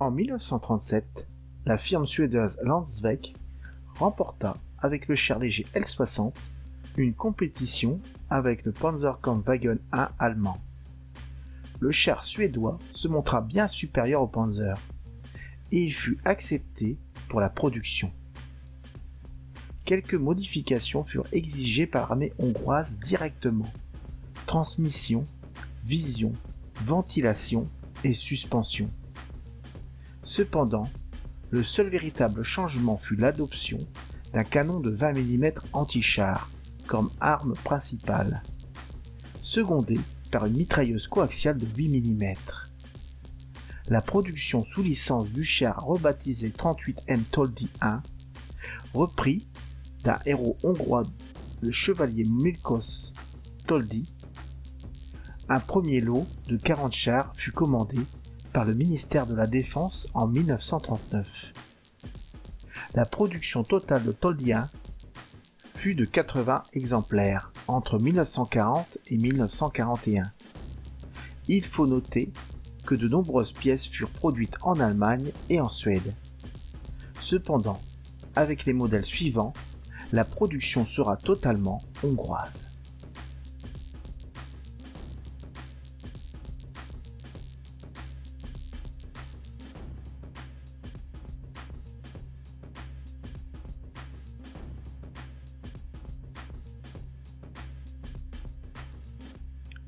En 1937, la firme suédoise Landsväg remporta avec le char léger L-60 une compétition avec le Panzerkampfwagen 1 allemand. Le char suédois se montra bien supérieur au Panzer et il fut accepté pour la production. Quelques modifications furent exigées par l'armée hongroise directement: transmission, vision, ventilation et suspension. Cependant, le seul véritable changement fut l'adoption d'un canon de 20 mm anti-char comme arme principale, secondé par une mitrailleuse coaxiale de 8 mm. La production sous licence du char rebaptisé 38M Toldy 1 repris d'un héros hongrois, le chevalier Miklós Toldy. Un premier lot de 40 chars fut commandé par le ministère de la Défense en 1939. La production totale de Toldy 1 fut de 80 exemplaires entre 1940 et 1941. Il faut noter que de nombreuses pièces furent produites en Allemagne et en Suède. Cependant, avec les modèles suivants, la production sera totalement hongroise.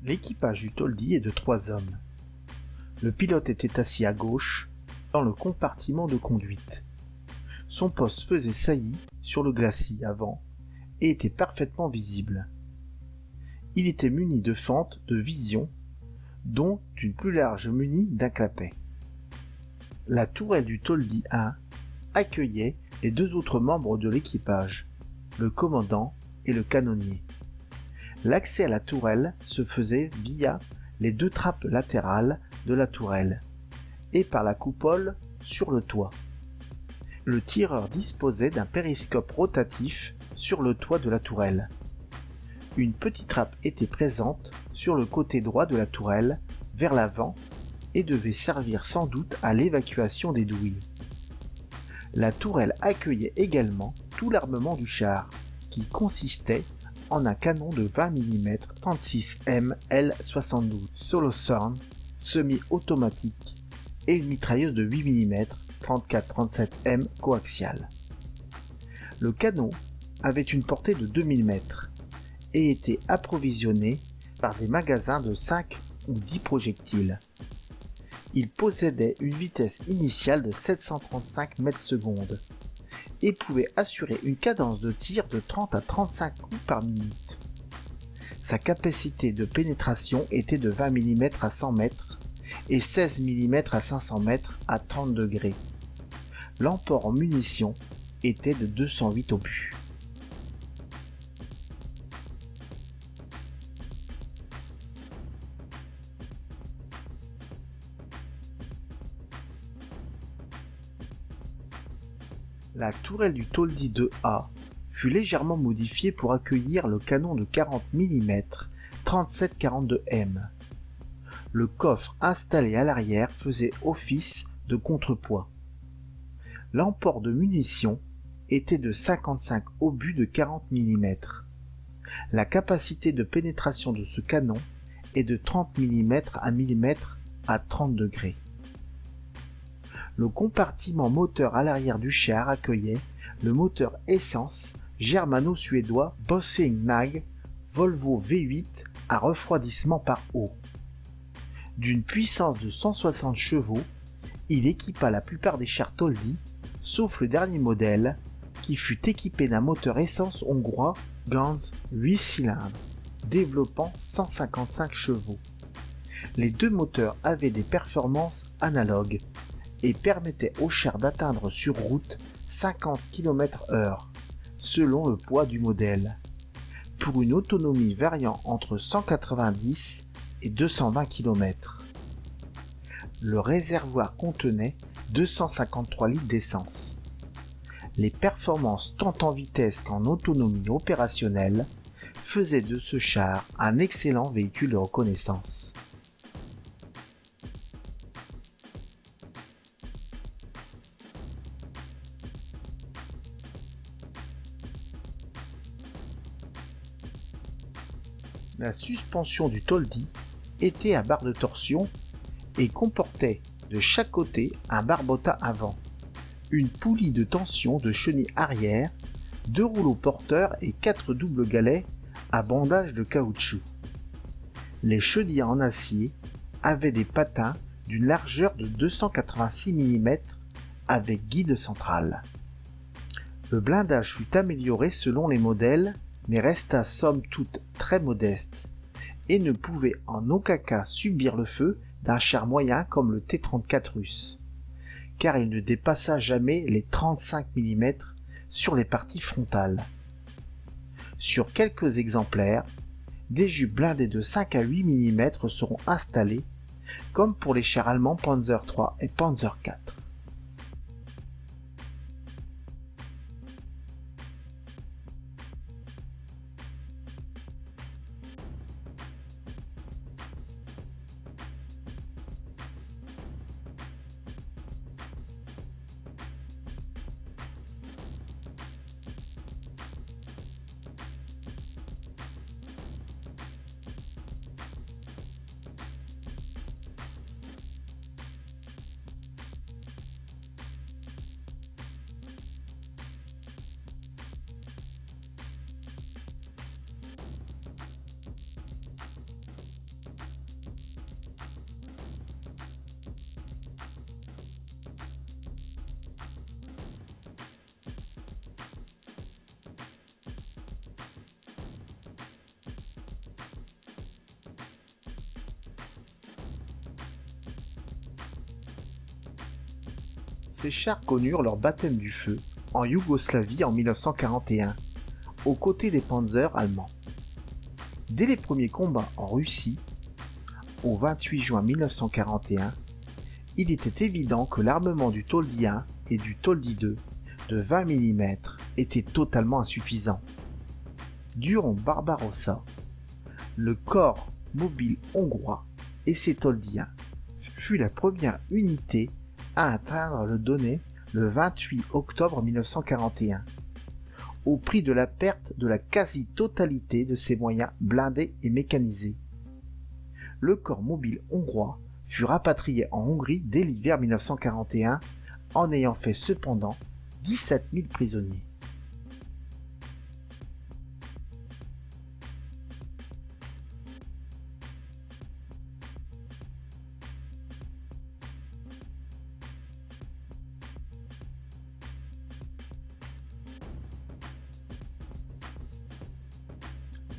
L'équipage du Toldy est de 3 hommes. Le pilote était assis à gauche, dans le compartiment de conduite. Son poste faisait saillie sur le glacis avant et était parfaitement visible. Il était muni de fentes de vision, dont une plus large munie d'un clapet. La tourelle du Toldy 1 accueillait les 2 autres membres de l'équipage, le commandant et le canonnier. L'accès à la tourelle se faisait via les 2 trappes latérales de la tourelle et par la coupole sur le toit. Le tireur disposait d'un périscope rotatif sur le toit de la tourelle. Une petite trappe était présente sur le côté droit de la tourelle vers l'avant et devait servir sans doute à l'évacuation des douilles. La tourelle accueillait également tout l'armement du char, qui consistait en un canon de 20 mm 36M L72 Solothurn semi-automatique et une mitrailleuse de 8 mm 34-37M coaxiale. Le canon avait une portée de 2 mm et était approvisionné par des magasins de 5 ou 10 projectiles. Il possédait une vitesse initiale de 735 m/s et pouvait assurer une cadence de tir de 30 à 35 coups par minute. Sa capacité de pénétration était de 20 mm à 100 mètres et 16 mm à 500 mètres à 30 degrés. L'emport en munitions était de 208 obus. La tourelle du Toldy 2A fut légèrement modifiée pour accueillir le canon de 40 mm 37-42M. Le coffre installé à l'arrière faisait office de contrepoids. L'emport de munitions était de 55 obus de 40 mm. La capacité de pénétration de ce canon est de 30 mm à 30 degrés. Le compartiment moteur à l'arrière du char accueillait le moteur essence germano-suédois Bossing-Nag Volvo V8 à refroidissement par eau. D'une puissance de 160 chevaux, il équipa la plupart des chars Toldy, sauf le dernier modèle, qui fut équipé d'un moteur essence hongrois Ganz 8 cylindres, développant 155 chevaux. Les 2 moteurs avaient des performances analogues et permettaient au char d'atteindre sur route 50 km/h, selon le poids du modèle, pour une autonomie variant entre 190 et 220 km. Le réservoir contenait 253 litres d'essence. Les performances tant en vitesse qu'en autonomie opérationnelle faisaient de ce char un excellent véhicule de reconnaissance. La suspension du Toldi était à barre de torsion et comportait de chaque côté un barbota avant, une poulie de tension de chenille arrière, 2 rouleaux porteurs et 4 doubles galets à bandage de caoutchouc. Les chenilles en acier avaient des patins d'une largeur de 286 mm avec guide centrale. Le blindage fut amélioré selon les modèles, mais resta somme toute très modeste et ne pouvait en aucun cas subir le feu d'un char moyen comme le T-34 russe, car il ne dépassa jamais les 35 mm sur les parties frontales. Sur quelques exemplaires, des jupes blindées de 5 à 8 mm seront installées, comme pour les chars allemands Panzer III et Panzer IV. Ces chars connurent leur baptême du feu en Yougoslavie en 1941, aux côtés des panzers allemands. Dès les premiers combats en Russie, au 28 juin 1941, il était évident que l'armement du Toldi 1 et du Toldi 2 de 20 mm était totalement insuffisant. Durant Barbarossa, le corps mobile hongrois et ses Toldi 1 fut la première unité à atteindre le Donets le 28 octobre 1941, au prix de la perte de la quasi-totalité de ses moyens blindés et mécanisés. Le corps mobile hongrois fut rapatrié en Hongrie dès l'hiver 1941, en ayant fait cependant 17 000 prisonniers.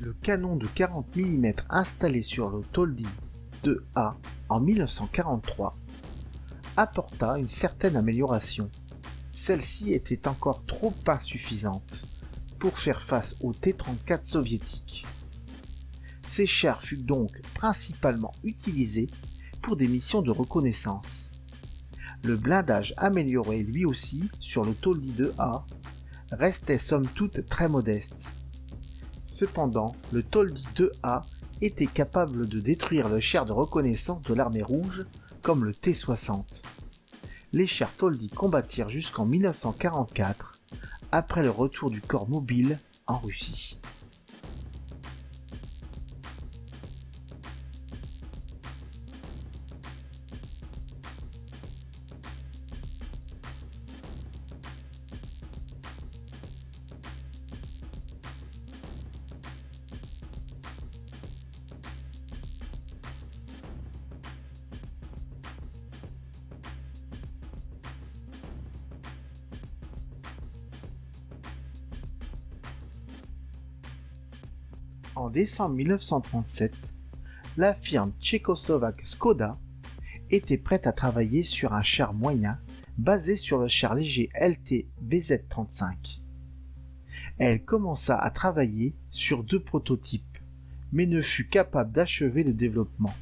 Le canon de 40 mm installé sur le Toldi 2A en 1943 apporta une certaine amélioration. Celle-ci était encore trop insuffisante pour faire face au T-34 soviétique. Ces chars furent donc principalement utilisés pour des missions de reconnaissance. Le blindage amélioré lui aussi sur le Toldi 2A restait somme toute très modeste. Cependant, le Toldi 2A était capable de détruire le char de reconnaissance de l'armée rouge comme le T-60. Les chars Toldi combattirent jusqu'en 1944, après le retour du corps mobile en Russie. En décembre 1937, la firme tchécoslovaque Škoda était prête à travailler sur un char moyen basé sur le char léger LT VZ35. Elle commença à travailler sur 2 prototypes, mais ne fut capable d'achever le développement.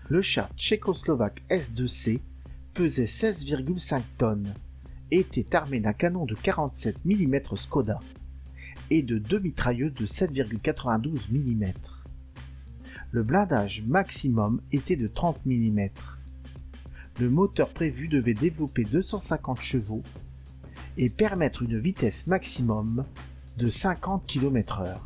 Le char tchécoslovaque S2C pesait 16,5 tonnes et était armé d'un canon de 47 mm Škoda et de 2 mitrailleuses de 7,92 mm. Le blindage maximum était de 30 mm. Le moteur prévu devait développer 250 chevaux et permettre une vitesse maximum de 50 km/h.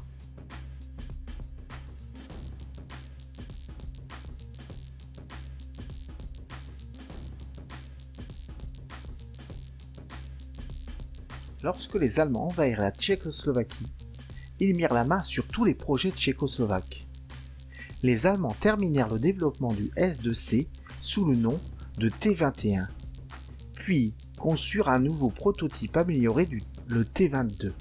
Lorsque les Allemands envahirent la Tchécoslovaquie, ils mirent la main sur tous les projets tchécoslovaques. Les Allemands terminèrent le développement du S-2C sous le nom de T-21, puis conçurent un nouveau prototype amélioré le T-22.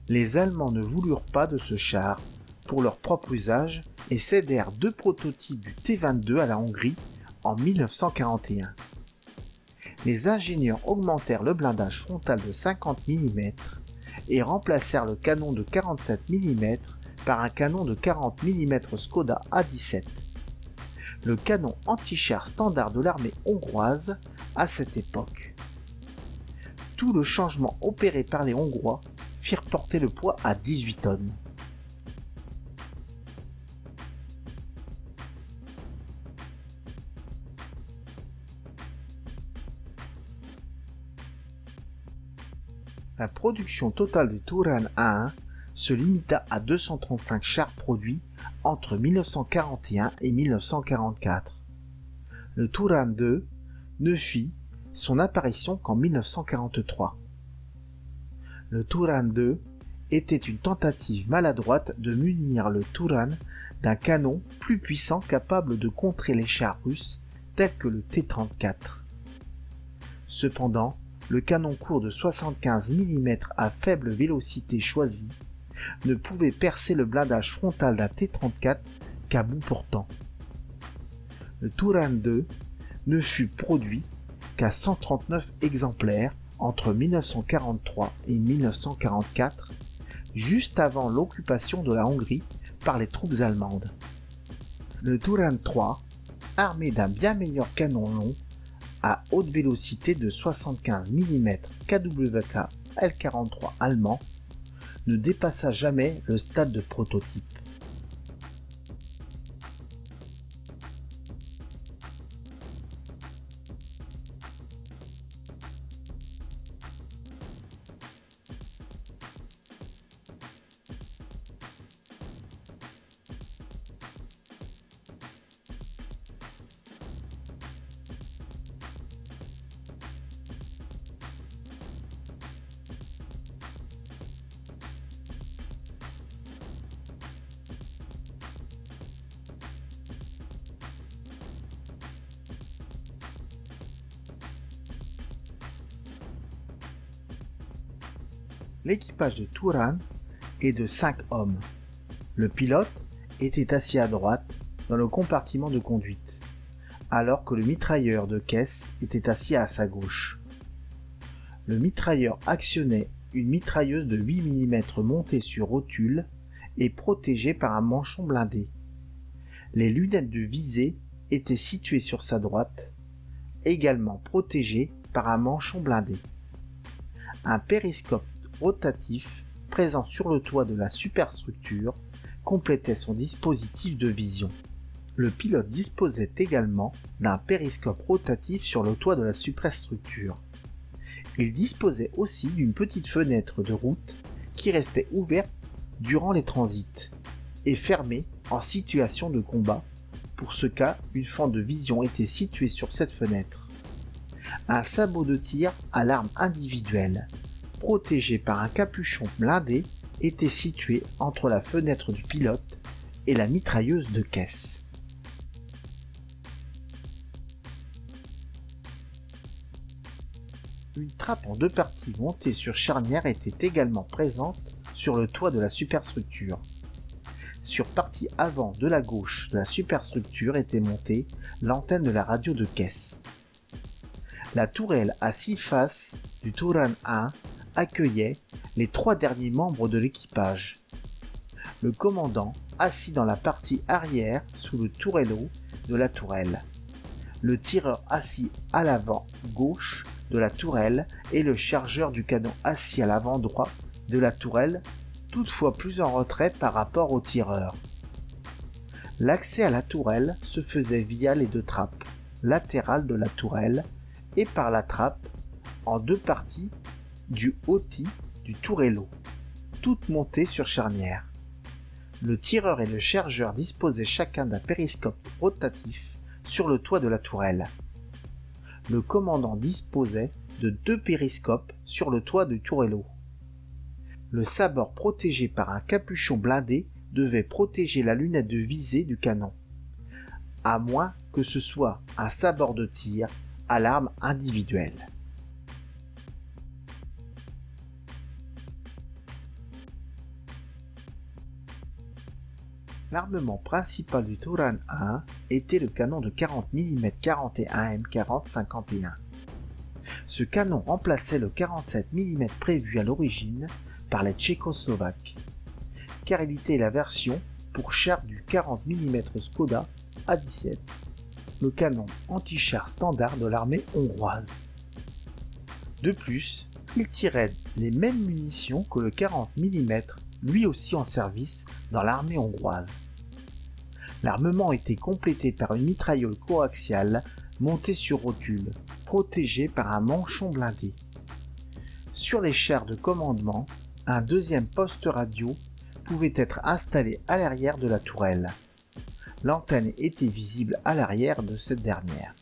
Les Allemands ne voulurent pas de ce char pour leur propre usage et cédèrent 2 prototypes du T-22 à la Hongrie en 1941. Les ingénieurs augmentèrent le blindage frontal de 50 mm et remplacèrent le canon de 47 mm par un canon de 40 mm Skoda A17. Le canon anti-char standard de l'armée hongroise à cette époque. Tout le changement opéré par les Hongrois firent porter le poids à 18 tonnes. La production totale du Touran A1 se limita à 235 chars produits entre 1941 et 1944. Le Touran 2 ne fit son apparition qu'en 1943. Le Touran 2 était une tentative maladroite de munir le Touran d'un canon plus puissant capable de contrer les chars russes tels que le T-34. Cependant, le canon court de 75 mm à faible vélocité choisie ne pouvait percer le blindage frontal d'un T-34 qu'à bout portant. Le Touran 2 ne fut produit qu'à 139 exemplaires entre 1943 et 1944, juste avant l'occupation de la Hongrie par les troupes allemandes. Le Touran 3, armé d'un bien meilleur canon long, à haute vélocité de 75 mm KWK L43 allemand, ne dépassa jamais le stade de prototype. L'équipage de Touran est de 5 hommes. Le pilote était assis à droite dans le compartiment de conduite, alors que le mitrailleur de caisse était assis à sa gauche. Le mitrailleur actionnait une mitrailleuse de 8 mm montée sur rotule et protégée par un manchon blindé. Les lunettes de visée étaient situées sur sa droite, également protégées par un manchon blindé. Un périscope rotatif présent sur le toit de la superstructure complétait son dispositif de vision. Le pilote disposait également d'un périscope rotatif sur le toit de la superstructure. Il disposait aussi d'une petite fenêtre de route qui restait ouverte durant les transits et fermée en situation de combat. Pour ce cas, une fente de vision était située sur cette fenêtre. Un sabot de tir à l'arme individuelle, protégé par un capuchon blindé, était situé entre la fenêtre du pilote et la mitrailleuse de caisse. Une trappe en 2 parties montée sur charnière était également présente sur le toit de la superstructure. Sur partie avant de la gauche de la superstructure était montée l'antenne de la radio de caisse. La tourelle à 6 faces du Touran 1 accueillait les 3 derniers membres de l'équipage. Le commandant assis dans la partie arrière sous le tourelleau de la tourelle, le tireur assis à l'avant gauche de la tourelle et le chargeur du canon assis à l'avant droit de la tourelle, toutefois plus en retrait par rapport au tireur. L'accès à la tourelle se faisait via les 2 trappes latérales de la tourelle et par la trappe en 2 parties du hautis du tourelleau, toutes montées sur charnière. Le tireur et le chargeur disposaient chacun d'un périscope rotatif sur le toit de la tourelle. le commandant disposait de 2 périscopes sur le toit du tourello. Le sabord protégé par un capuchon blindé devait protéger la lunette de visée du canon, à moins que ce soit un sabord de tir à l'arme individuelle. L'armement principal du Turan I était le canon de 40 mm 41 M40 51. Ce canon remplaçait le 47 mm prévu à l'origine par les Tchécoslovaques, car il était la version pour char du 40 mm Skoda A17, le canon anti-char standard de l'armée hongroise. De plus, il tirait les mêmes munitions que le 40 mm, lui aussi en service dans l'armée hongroise. L'armement était complété par une mitrailleuse coaxiale montée sur rotule, protégée par un manchon blindé. Sur les chars de commandement, un deuxième poste radio pouvait être installé à l'arrière de la tourelle. L'antenne était visible à l'arrière de cette dernière.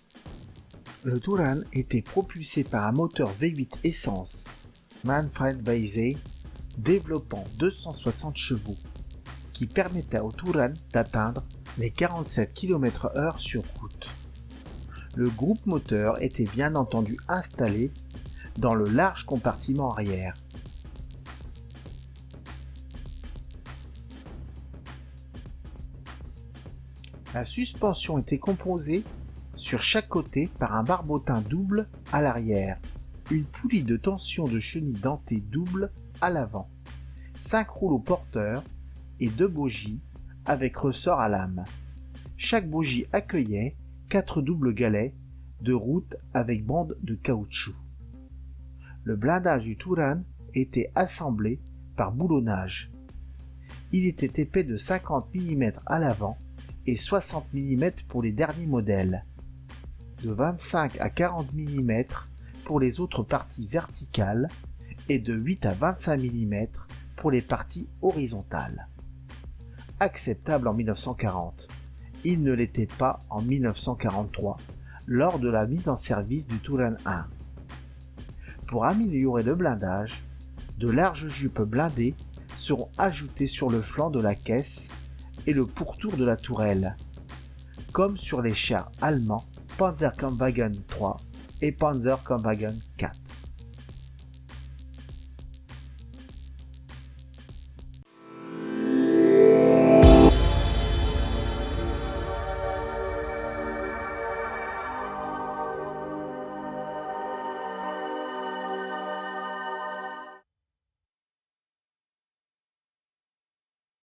Le Turan était propulsé par un moteur V8 essence Manfred Weisse développant 260 chevaux, qui permettait au Turan d'atteindre les 47 km/h sur route. Le groupe moteur était bien entendu installé dans le large compartiment arrière. La suspension était composée sur chaque côté par un barbotin double à l'arrière, une poulie de tension de chenille dentée double à l'avant, 5 rouleaux porteurs et 2 bogies avec ressort à lame. Chaque bogie accueillait 4 doubles galets de route avec bande de caoutchouc. Le blindage du Turan était assemblé par boulonnage. Il était épais de 50 mm à l'avant et 60 mm pour les derniers modèles, de 25 à 40 mm pour les autres parties verticales et de 8 à 25 mm pour les parties horizontales. Acceptable en 1940, il ne l'était pas en 1943 lors de la mise en service du Turan I. Pour améliorer le blindage, de larges jupes blindées seront ajoutées sur le flanc de la caisse et le pourtour de la tourelle, comme sur les chars allemands Panzerkampfwagen 3 et Panzerkampfwagen 4.